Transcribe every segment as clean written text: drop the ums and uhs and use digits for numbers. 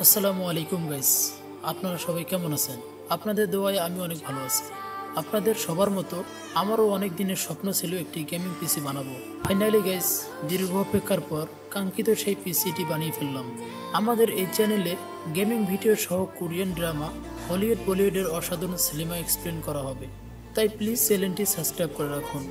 আসসালামু আলাইকুম গাইস, আপনারা সবাই কেমন আছেন? আপনাদের দোয়ায় আমি অনেক ভালো আছি। আপনাদের সবার মতো আমারও অনেক দিনের স্বপ্ন ছিল একটি গেমিং পিসি বানাবো। ফাইনালি গাইস, দীর্ঘ অপেক্ষার পর কাঙ্ক্ষিত সেই পিসিটি বানিয়ে ফেললাম। আমাদের এই চ্যানেলে গেমিং ভিডিও সহ কোরিয়ান ড্রামা, হলিউড বলিউডের অসাধারণ সিনেমা এক্সপ্লেন করা হবে। তাই প্লিজ চ্যানেলটি সাবস্ক্রাইব করে রাখুন।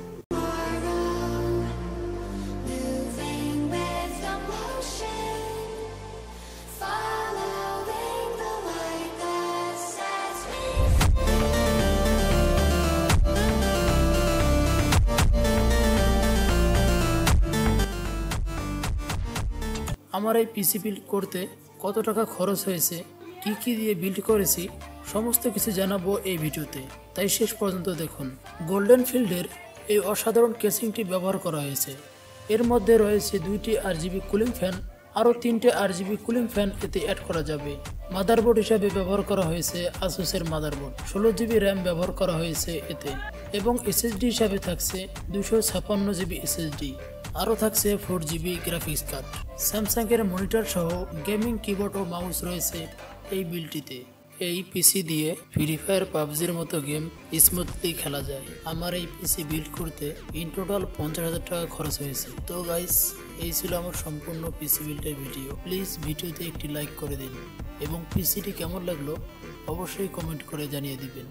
আমার এই পিসি বিল্ড করতে কত টাকা খরচ হয়েছে, কি কি দিয়ে বিল্ড করেছি, সমস্ত কিছু জানাবো এই ভিডিওতে, তাই শেষ পর্যন্ত দেখুন। গোল্ডেন ফিল্ডের এই অসাধারণ কেসিংটি ব্যবহার করা হয়েছে। এর মধ্যে রয়েছে 2টি RGB কুলিং ফ্যান, আরও 3টে RGB কুলিং ফ্যান এতে অ্যাড করা যাবে। মাদারবোর্ড হিসাবে ব্যবহার করা হয়েছে আসুসের মাদারবোর্ড, 16GB র্যাম ব্যবহার করা হয়েছে এতে, এবং SSD হিসাবে থাকছে 256GB SSD। আরও থাকছে 4GB গ্রাফিক্স কার্ড। স্যামসাংয়ের মনিটর সহ গেমিং কিবোর্ড ও মাউস রয়েছে এই বিলটিতে। এই পিসি দিয়ে ফ্রি ফায়ার, পাবজির মতো গেম স্মুথলি খেলা যায়। আমার এই পিসি বিল্ড করতে ইন টোটাল 50,000 টাকা খরচ হয়েছে। তো গাইস, এই ছিল আমার সম্পূর্ণ পিসি বিল্ডের ভিডিও। প্লিজ ভিডিওতে একটি লাইক করে দিন এবং পিসিটি কেমন লাগলো অবশ্যই কমেন্ট করে জানিয়ে দিবেন।